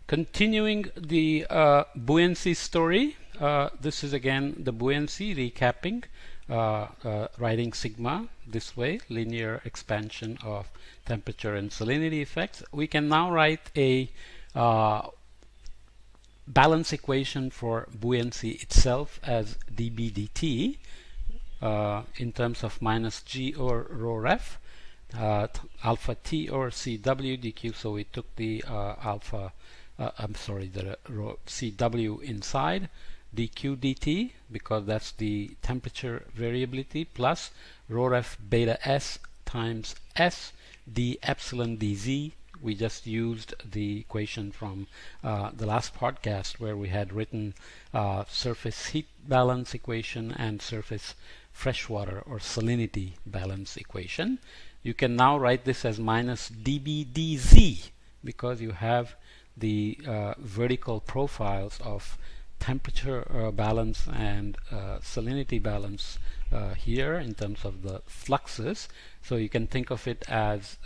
Continuing the buoyancy story, this is again the buoyancy recapping, writing sigma this way, linear expansion of temperature and salinity effects. We can now write a balance equation for buoyancy itself as dB dt in terms of minus g or rho ref alpha t or cw dq. So we took the the rho cw inside dq dt because that's the temperature variability plus rho ref beta s times s d epsilon dz. We just used the equation from the last podcast where we had written surface heat balance equation and surface freshwater or salinity balance equation. You can now write this as minus dB dz because you have the vertical profiles of temperature balance and salinity balance here in terms of the fluxes. So you can think of it as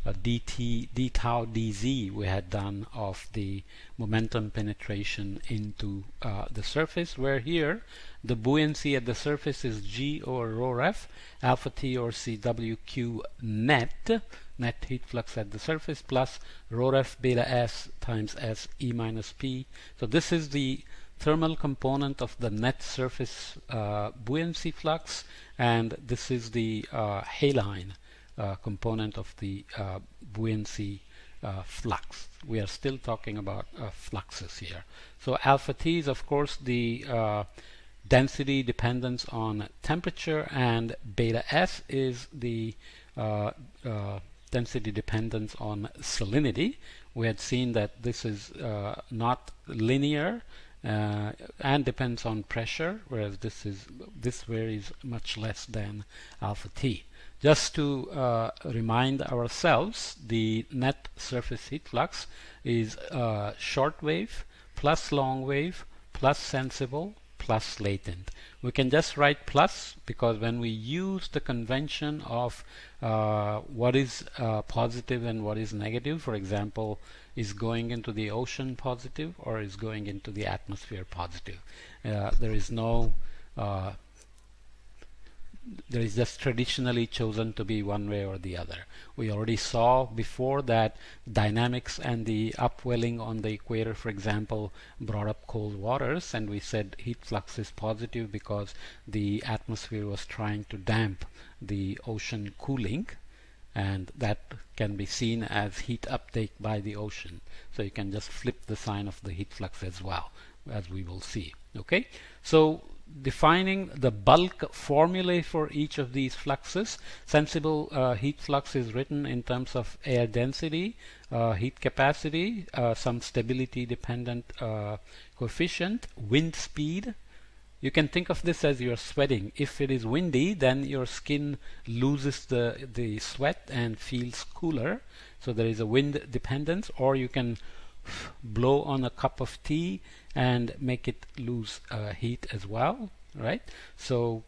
dt d tau dz we had done of the momentum penetration into the surface, where here the buoyancy at the surface is g or rho ref alpha t or cwq net heat flux at the surface plus rho ref beta s times s e minus p. So this is the thermal component of the net surface buoyancy flux, and this is the haline component of the buoyancy flux. We are still talking about fluxes here. So alpha t is of course the density dependence on temperature, and beta s is the density dependence on salinity. We had seen that this is not linear and depends on pressure, whereas this varies much less than alpha t. Just to remind ourselves, the net surface heat flux is short wave plus long wave plus sensible plus latent. We can just write plus because when we use the convention of what is positive and what is negative, for example, is going into the ocean positive or is going into the atmosphere positive, there is no there is just traditionally chosen to be one way or the other. We already saw before that dynamics and the upwelling on the equator, for example, brought up cold waters, and we said heat flux is positive because the atmosphere was trying to damp the ocean cooling, and that can be seen as heat uptake by the ocean. So you can just flip the sign of the heat flux as well, as we will see. Okay, so defining the bulk formulae for each of these fluxes. Sensible heat flux is written in terms of air density, heat capacity, some stability dependent coefficient, wind speed. You can think of this as you're sweating. If it is windy, then your skin loses the sweat and feels cooler. So there is a wind dependence, or you can blow on a cup of tea and make it lose heat as well, right? So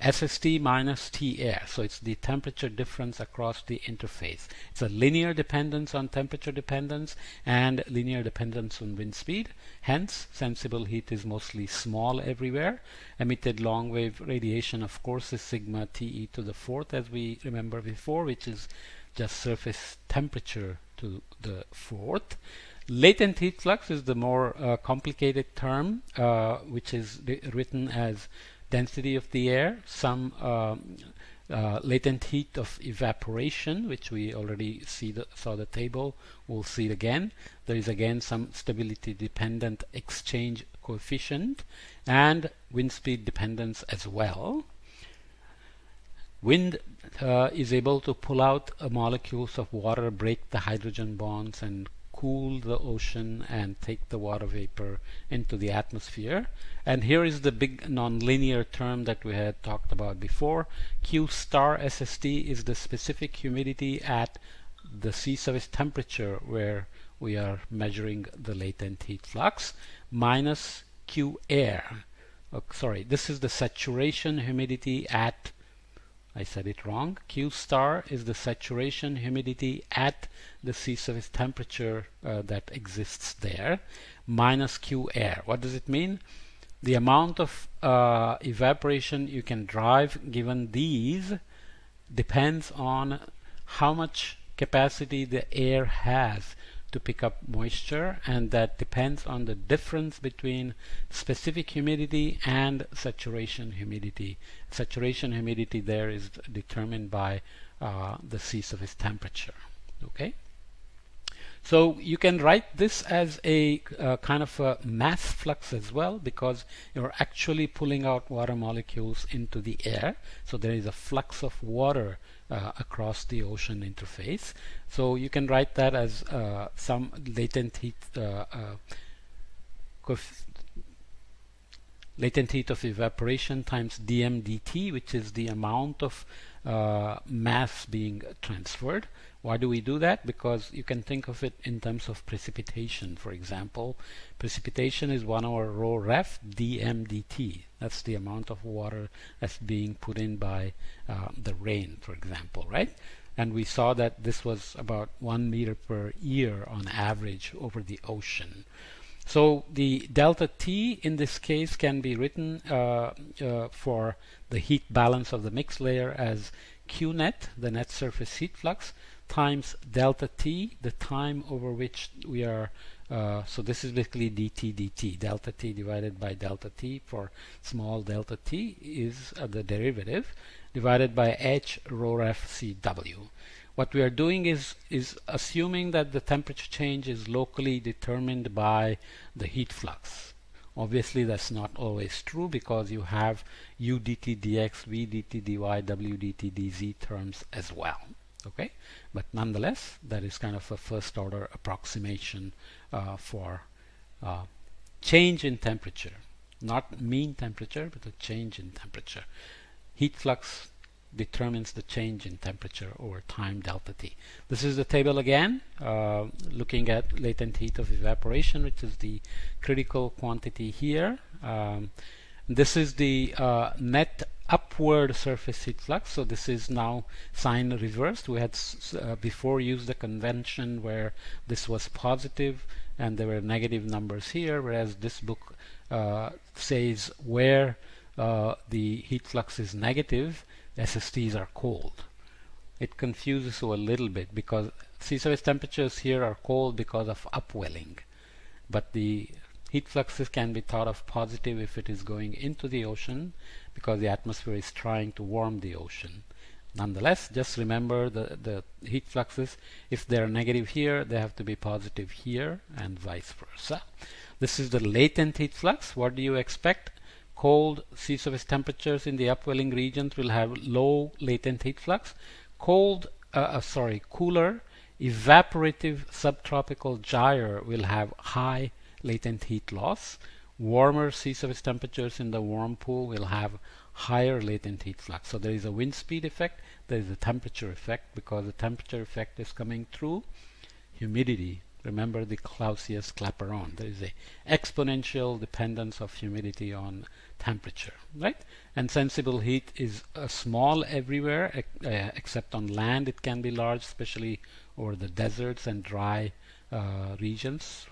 SST minus T air. So it's the temperature difference across the interface. It's a linear dependence on temperature dependence and linear dependence on wind speed. Hence, sensible heat is mostly small everywhere. Emitted long wave radiation, of course, is sigma TE to the fourth, as we remember before, which is just surface temperature to the fourth. Latent heat flux is the more complicated term, which is written as density of the air, some latent heat of evaporation, which we already saw the table. We'll see it again. There is again some stability dependent exchange coefficient and wind speed dependence as well. Wind is able to pull out molecules of water, break the hydrogen bonds, and cool the ocean and take the water vapor into the atmosphere. And here is the big nonlinear term that we had talked about before. Q star SST is the specific humidity at the sea surface temperature where we are measuring the latent heat flux, minus Q air. This is the saturation humidity at I said it wrong. Q star is the saturation humidity at the sea surface temperature that exists there, minus Q air. What does it mean? The amount of evaporation you can drive given these depends on how much capacity the air has to pick up moisture, and that depends on the difference between specific humidity and saturation humidity. Saturation humidity there is determined by the sea surface temperature. Okay? So you can write this as a kind of a mass flux as well, because you're actually pulling out water molecules into the air. So there is a flux of water across the ocean interface. So you can write that as some latent heat latent heat of evaporation times dm dt, which is the amount of mass being transferred. Why do we do that? Because you can think of it in terms of precipitation. For example, precipitation is 1 over rho ref dm dt. That's the amount of water that's being put in by the rain, for example, right? And we saw that this was about 1 meter per year on average over the ocean. So the delta T in this case can be written for the heat balance of the mixed layer as Q net, the net surface heat flux, times delta T, the time over which we are, so this is basically dt, delta T divided by delta T for small delta T is the derivative, divided by H rho ref CW. What we are doing is assuming that the temperature change is locally determined by the heat flux. Obviously that's not always true, because you have u dt dx, v dt dy, w dt dz terms as well. Okay, but nonetheless that is kind of a first order approximation for change in temperature, not mean temperature, but a change in temperature. Heat flux determines the change in temperature over time delta T. This is the table again, looking at latent heat of evaporation, which is the critical quantity here. This is the net upward surface heat flux. So this is now sign reversed. We had before used the convention where this was positive and there were negative numbers here, whereas this book says where the heat flux is negative, SSTs are cold. It confuses you a little bit, because sea surface temperatures here are cold because of upwelling, but the heat fluxes can be thought of positive if it is going into the ocean, because the atmosphere is trying to warm the ocean. Nonetheless, just remember the heat fluxes, if they're negative here, they have to be positive here, and vice versa. This is the latent heat flux. What do you expect? Cold sea surface temperatures in the upwelling regions will have low latent heat flux. Cooler evaporative subtropical gyre will have high latent heat loss. Warmer sea surface temperatures in the warm pool will have higher latent heat flux. So there is a wind speed effect, there is a temperature effect, because the temperature effect is coming through humidity. Remember the Clausius-Clapeyron. There is a exponential dependence of humidity on temperature, right? And sensible heat is small everywhere, except on land it can be large, especially over the deserts and dry regions.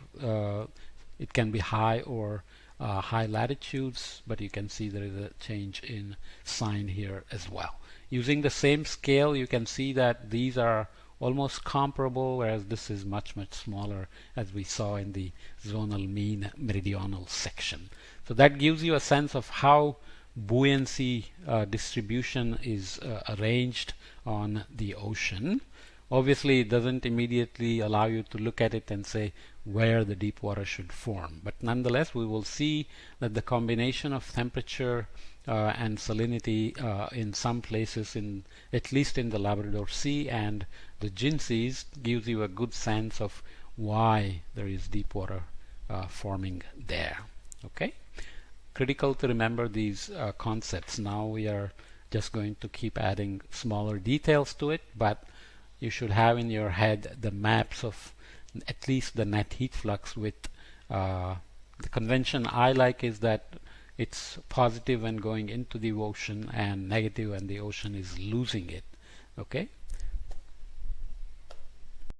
It can be high or high latitudes, but you can see there is a change in sign here as well. Using the same scale, you can see that these are almost comparable, whereas this is much smaller, as we saw in the zonal mean meridional section. So that gives you a sense of how buoyancy distribution is arranged on the ocean. Obviously it doesn't immediately allow you to look at it and say where the deep water should form, but nonetheless we will see that the combination of temperature and salinity in some places, in at least in the Labrador Sea and the Gin Seas, gives you a good sense of why there is deep water forming there. Okay, critical to remember these concepts. Now we are just going to keep adding smaller details to it, but you should have in your head the maps of at least the net heat flux with the convention I like is that It's positive when going into the ocean and negative when the ocean is losing it. Okay.